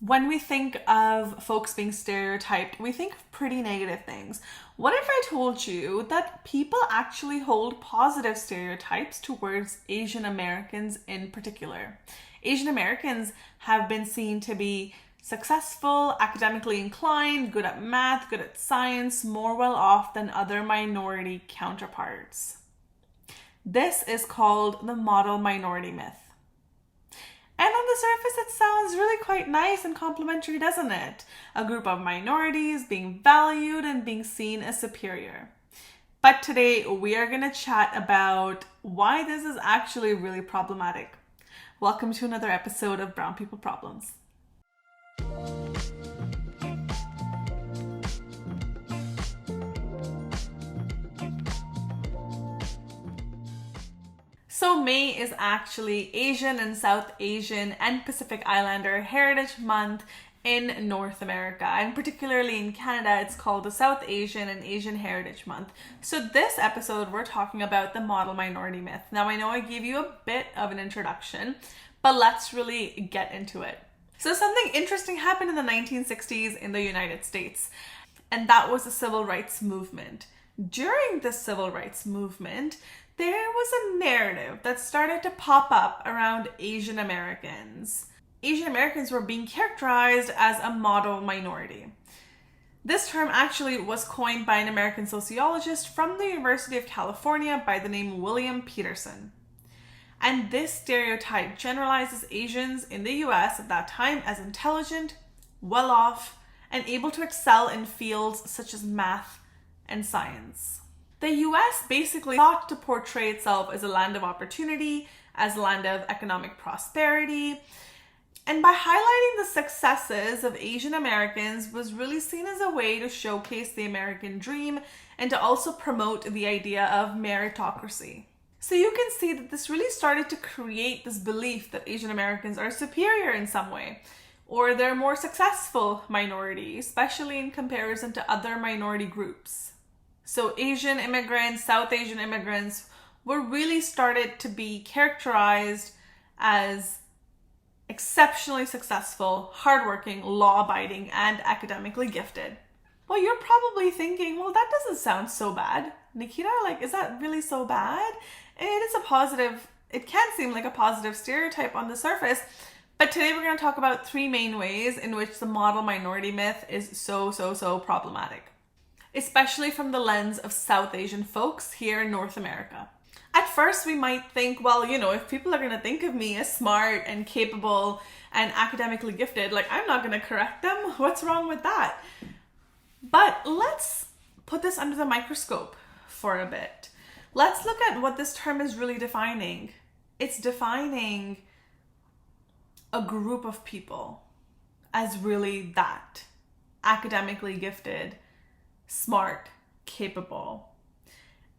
When we think of folks being stereotyped, we think of pretty negative things. What if I told you that people actually hold positive stereotypes towards Asian Americans in particular? Asian Americans have been seen to be successful, academically inclined, good at math, good at science, more well off than other minority counterparts. This is called the model minority myth. And on the surface, it sounds really quite nice and complimentary, doesn't it? A group of minorities being valued and being seen as superior. But today, we are going to chat about why this is actually really problematic. Welcome to another episode of Brown People Problems. So May is actually Asian and South Asian and Pacific Islander Heritage Month in North America, and particularly in Canada, it's called the South Asian and Asian Heritage Month. So this episode, we're talking about the model minority myth. Now, I know I gave you a bit of an introduction, but let's really get into it. So something interesting happened in the 1960s in the United States, and that was the civil rights movement. During the civil rights movement, there was a narrative that started to pop up around Asian Americans. Asian Americans were being characterized as a model minority. This term actually was coined by an American sociologist from the University of California by the name William Peterson. And this stereotype generalizes Asians in the US at that time as intelligent, well-off, and able to excel in fields such as math and science. The US basically sought to portray itself as a land of opportunity, as a land of economic prosperity, and by highlighting the successes of Asian Americans was really seen as a way to showcase the American dream and to also promote the idea of meritocracy. So you can see that this really started to create this belief that Asian Americans are superior in some way, or they're more successful minority, especially in comparison to other minority groups. So Asian immigrants, South Asian immigrants were really started to be characterized as exceptionally successful, hardworking, law-abiding, and academically gifted. Well, you're probably thinking, well, that doesn't sound so bad. Nikita, is that really so bad? It is a positive, it can seem like a positive stereotype on the surface, but today we're going to talk about three main ways in which the model minority myth is so problematic, especially from the lens of South Asian folks here in North America. At first, we might think, well, if people are going to think of me as smart and capable and academically gifted, I'm not going to correct them. What's wrong with that? But let's put this under the microscope for a bit. Let's look at what this term is really defining. It's defining a group of people as really that, academically gifted, smart, capable.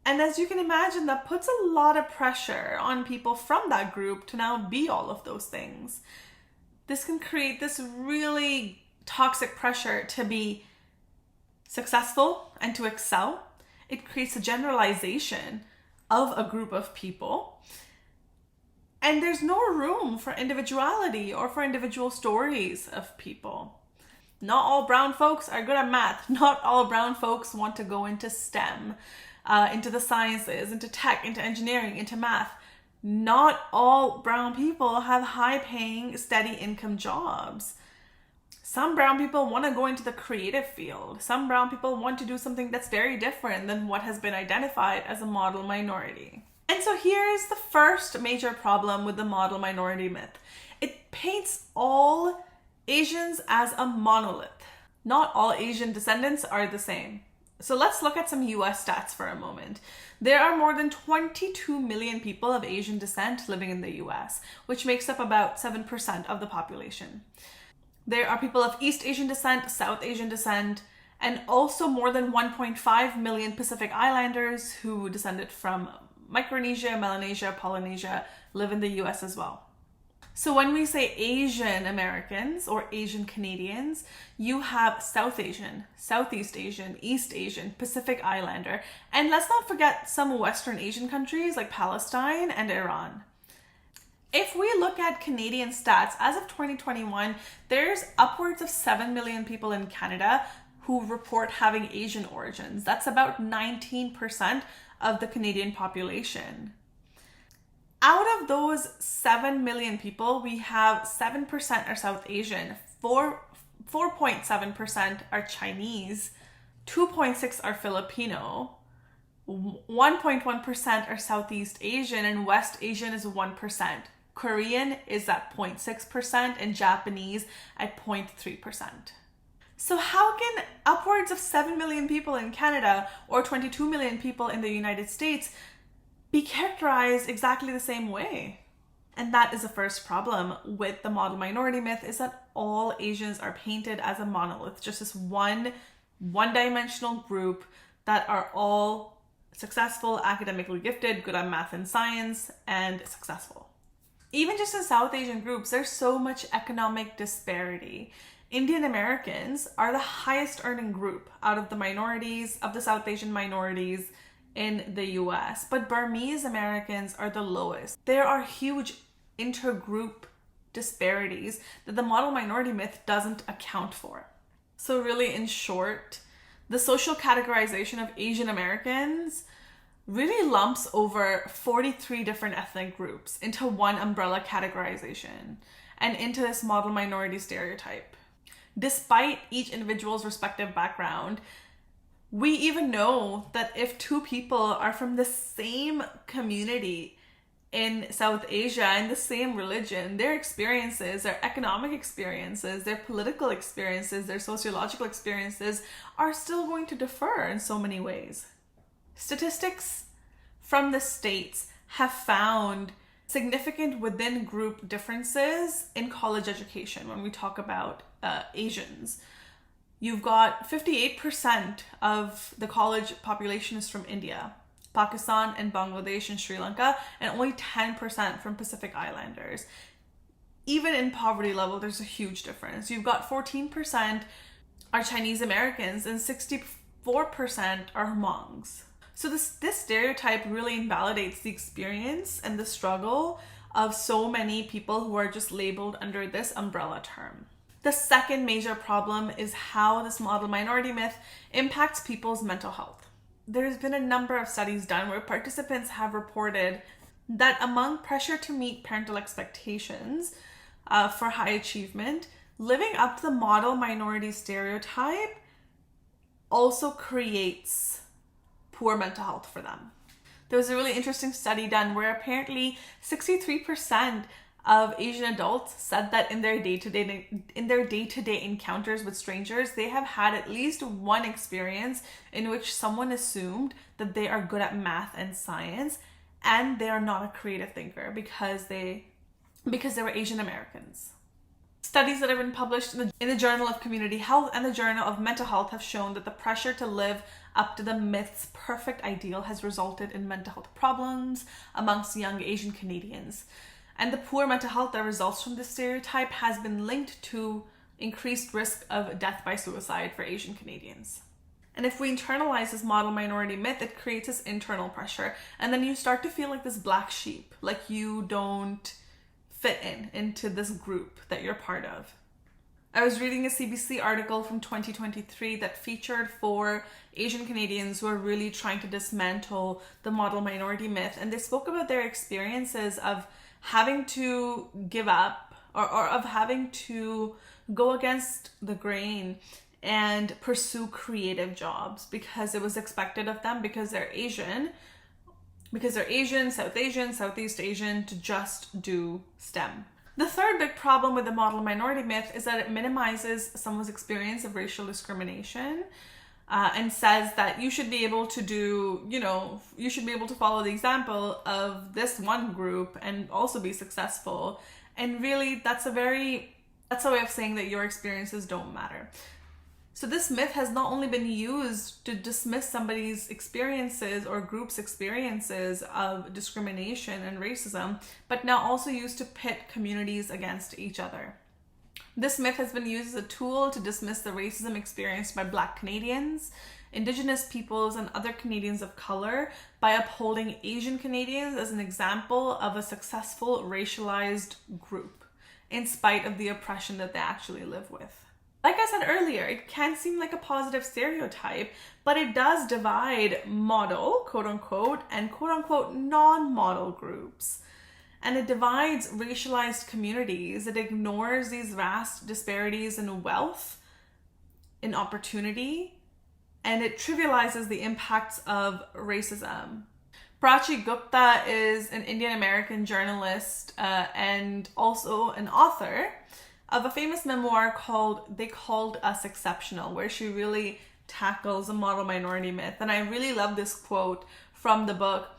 And as you can imagine, that puts a lot of pressure on people from that group to now be all of those things. This can create this really toxic pressure to be successful and to excel. It creates a generalization of a group of people. And there's no room for individuality or for individual stories of people. Not all brown folks are good at math. Not all brown folks want to go into STEM, into the sciences, into tech, into engineering, into math. Not all brown people have high-paying, steady income jobs. Some brown people want to go into the creative field. Some brown people want to do something that's very different than what has been identified as a model minority. And so here's the first major problem with the model minority myth. It paints all Asians as a monolith. Not all Asian descendants are the same. So let's look at some US stats for a moment. There are more than 22 million people of Asian descent living in the US, which makes up about 7% of the population. There are people of East Asian descent, South Asian descent, and also more than 1.5 million Pacific Islanders who descended from Micronesia, Melanesia, Polynesia live in the US as well. So when we say Asian Americans or Asian Canadians, you have South Asian, Southeast Asian, East Asian, Pacific Islander, and let's not forget some Western Asian countries like Palestine and Iran. If we look at Canadian stats, as of 2021, there's upwards of 7 million people in Canada who report having Asian origins. That's about 19% of the Canadian population. Out of those 7 million people, we have 7% are South Asian, 4.7% are Chinese, 2.6% are Filipino, 1.1% are Southeast Asian, and West Asian is 1%. Korean is at 0.6% and Japanese at 0.3%. So how can upwards of 7 million people in Canada or 22 million people in the United States be characterized exactly the same way? And that is the first problem with the model minority myth, is that all Asians are painted as a monolith, just this one-dimensional group that are all successful, academically gifted, good at math and science, and successful. Even just in South Asian groups, there's so much economic disparity. Indian Americans are the highest earning group out of the minorities, of the South Asian minorities in the US, but Burmese Americans are the lowest. There are huge intergroup disparities that the model minority myth doesn't account for. So really, in short, the social categorization of Asian Americans really lumps over 43 different ethnic groups into one umbrella categorization and into this model minority stereotype. Despite each individual's respective background, we even know that if two people are from the same community in South Asia and the same religion, their experiences, their economic experiences, their political experiences, their sociological experiences are still going to differ in so many ways. Statistics from the States have found significant within group differences in college education when we talk about Asians. You've got 58% of the college population is from India, Pakistan, and Bangladesh and Sri Lanka, and only 10% from Pacific Islanders. Even in poverty level, there's a huge difference. You've got 14% are Chinese Americans and 64% are Hmongs. So this stereotype really invalidates the experience and the struggle of so many people who are just labeled under this umbrella term. The second major problem is how this model minority myth impacts people's mental health. There's been a number of studies done where participants have reported that among pressure to meet parental expectations for high achievement, living up to the model minority stereotype also creates poor mental health for them. There was a really interesting study done where apparently 63% of Asian adults said that in their day-to-day encounters with strangers, they have had at least one experience in which someone assumed that they are good at math and science and they are not a creative thinker because they were Asian Americans. Studies that have been published in the Journal of Community Health and the Journal of Mental Health have shown that the pressure to live up to the myth's perfect ideal has resulted in mental health problems amongst young Asian Canadians. And the poor mental health that results from this stereotype has been linked to increased risk of death by suicide for Asian Canadians. And if we internalize this model minority myth, it creates this internal pressure. And then you start to feel like this black sheep, like you don't fit into this group that you're part of. I was reading a CBC article from 2023 that featured 4 Asian Canadians who are really trying to dismantle the model minority myth. And they spoke about their experiences of having to give up or of having to go against the grain and pursue creative jobs because it was expected of them because they're Asian, South Asian, Southeast Asian, to just do STEM. The third big problem with the model minority myth is that it minimizes someone's experience of racial discrimination and says that you should be able to you should be able to follow the example of this one group and also be successful. And really, that's a way of saying that your experiences don't matter. So this myth has not only been used to dismiss somebody's experiences or group's experiences of discrimination and racism, but now also used to pit communities against each other. This myth has been used as a tool to dismiss the racism experienced by Black Canadians, Indigenous peoples, and other Canadians of color by upholding Asian Canadians as an example of a successful racialized group, in spite of the oppression that they actually live with. Like I said earlier, it can seem like a positive stereotype, but it does divide model, quote unquote, and quote unquote non-model groups. And it divides racialized communities. It ignores these vast disparities in wealth, in opportunity, and it trivializes the impacts of racism. Prachi Gupta is an Indian American journalist and also an author of a famous memoir called They Called Us Exceptional, where she really tackles the model minority myth. And I really love this quote from the book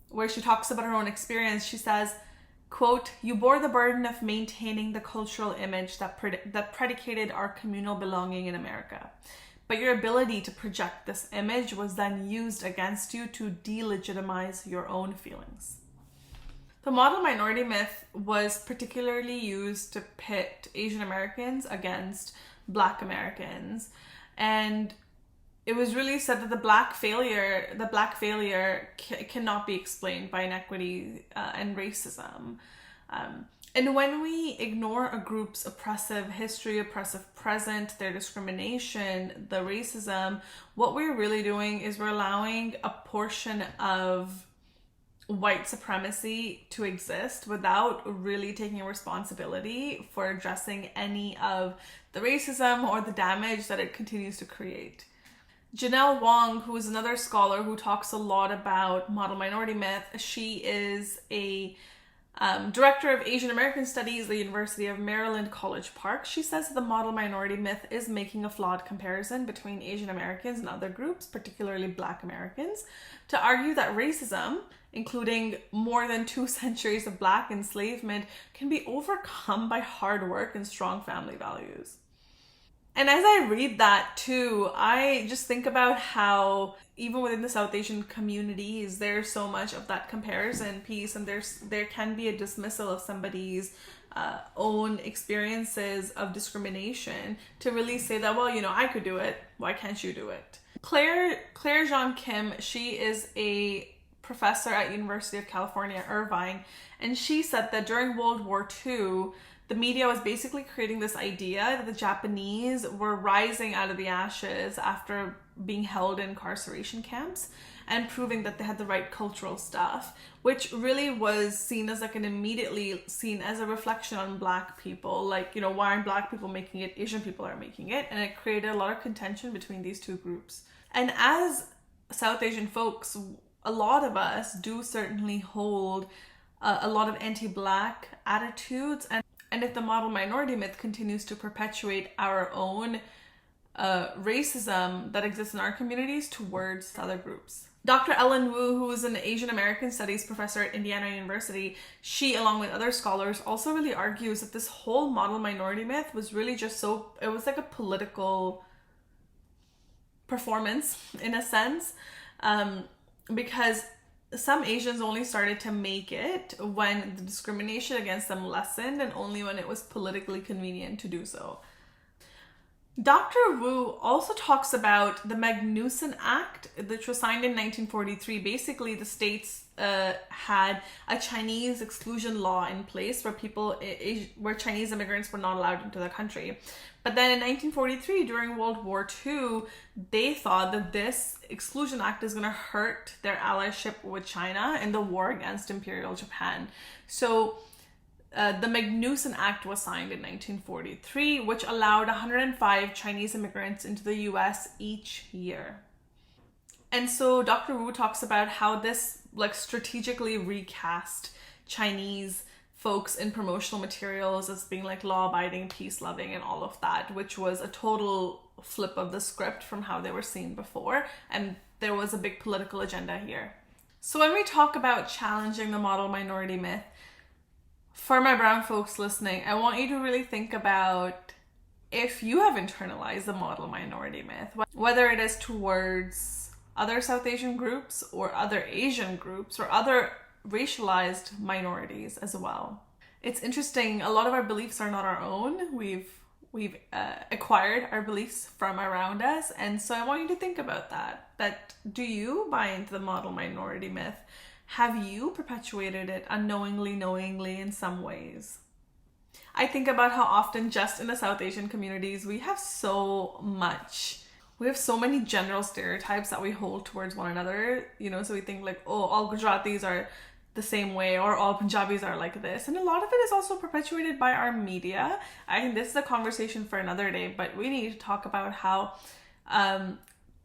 where she talks about her own experience. She says, quote, "You bore the burden of maintaining the cultural image that predicated our communal belonging in America. But your ability to project this image was then used against you to delegitimize your own feelings." The model minority myth was particularly used to pit Asian Americans against Black Americans. And it was really said that the black failure cannot be explained by inequity and racism. And when we ignore a group's oppressive history, oppressive present, their discrimination, the racism, what we're really doing is we're allowing a portion of white supremacy to exist without really taking responsibility for addressing any of the racism or the damage that it continues to create. Janelle Wong, who is another scholar who talks a lot about model minority myth, she is a director of Asian American Studies at the University of Maryland College Park. She says the model minority myth is making a flawed comparison between Asian Americans and other groups, particularly Black Americans, to argue that racism, including more than 2 centuries of Black enslavement, can be overcome by hard work and strong family values. And as I read that too, I just think about how even within the South Asian communities, there's so much of that comparison piece, and there can be a dismissal of somebody's own experiences of discrimination to really say that, well, you know, I could do it, why can't you do it? Claire Jean Kim, she is a professor at University of California, Irvine, and she said that during World War II, the media was basically creating this idea that the Japanese were rising out of the ashes after being held in incarceration camps and proving that they had the right cultural stuff, which really was seen as like immediately seen as a reflection on Black people. Like, you know, why aren't Black people making it? Asian people are making it. And it created a lot of contention between these two groups. And as South Asian folks, a lot of us do certainly hold a lot of anti-Black attitudes, and if the model minority myth continues to perpetuate our own racism that exists in our communities towards other groups. Dr. Ellen Wu, who is an Asian American Studies professor at Indiana University, she, along with other scholars, also really argues that this whole model minority myth was really just it was like a political performance in a sense, because some Asians only started to make it when the discrimination against them lessened, and only when it was politically convenient to do so. Dr. Wu also talks about the Magnuson Act, which was signed in 1943. Basically, the states had a Chinese exclusion law in place where Chinese immigrants were not allowed into the country. But then in 1943, during World War II, they thought that this exclusion act is going to hurt their allyship with China in the war against Imperial Japan. So the Magnuson Act was signed in 1943, which allowed 105 Chinese immigrants into the US each year. And so Dr. Wu talks about how this strategically recast Chinese folks in promotional materials as being law-abiding, peace-loving, and all of that, which was a total flip of the script from how they were seen before. And there was a big political agenda here. So when we talk about challenging the model minority myth, for my brown folks listening, I want you to really think about if you have internalized the model minority myth, whether it is towards other South Asian groups or other Asian groups or other racialized minorities as well. It's interesting. A lot of our beliefs are not our own. We've acquired our beliefs from around us, and so I want you to think about that do you buy into the model minority myth? Have you perpetuated it unknowingly, knowingly in some ways? I think about how often just in the South Asian communities we have so many general stereotypes that we hold towards one another, so we think like, oh, all Gujaratis are the same way, or all Punjabis are like this. And a lot of it is also perpetuated by our media. I think this is a conversation for another day, but we need to talk about how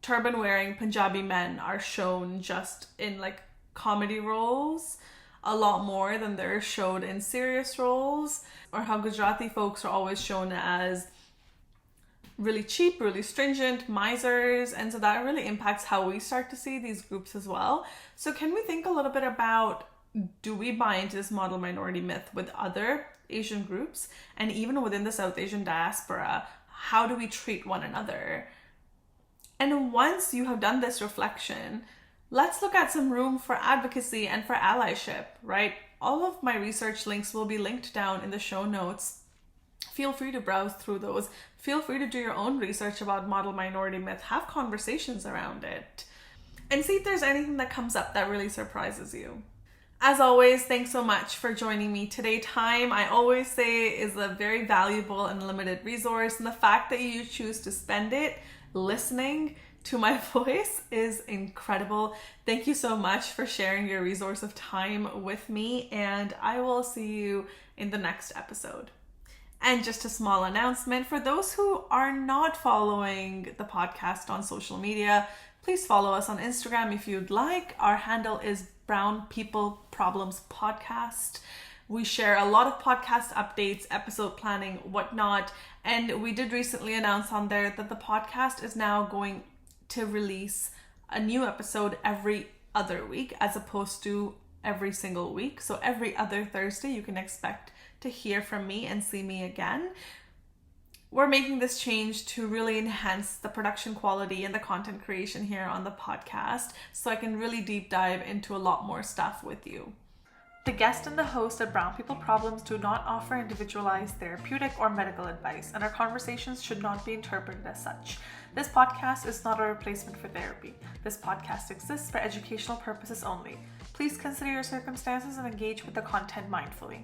turban wearing Punjabi men are shown just in like comedy roles a lot more than they're showed in serious roles, or how Gujarati folks are always shown as really cheap, really stringent, misers, and so that really impacts how we start to see these groups as well. So can we think a little bit about, do we buy into this model minority myth with other Asian groups, and even within the South Asian diaspora, how do we treat one another? And once you have done this reflection, let's look at some room for advocacy and for allyship, right? All of my research links will be linked down in the show notes. Feel free to browse through those. Feel free to do your own research about model minority myth. Have conversations around it. And see if there's anything that comes up that really surprises you. As always, thanks so much for joining me today. Time, I always say, is a very valuable and limited resource. And the fact that you choose to spend it listening to my voice is incredible. Thank you so much for sharing your resource of time with me. And I will see you in the next episode. And just a small announcement for those who are not following the podcast on social media, please follow us on Instagram if you'd like. Our handle is Brown People Problems Podcast. We share a lot of podcast updates, episode planning, whatnot. And we did recently announce on there that the podcast is now going to release a new episode every other week as opposed to every single week. So every other Thursday you can expect to hear from me and see me again. We're making this change to really enhance the production quality and the content creation here on the podcast, so I can really deep dive into a lot more stuff with you. The guest and the host of Brown People Problems do not offer individualized therapeutic or medical advice, and our conversations should not be interpreted as such. This podcast is not a replacement for therapy. This podcast exists for educational purposes only. Please consider your circumstances and engage with the content mindfully.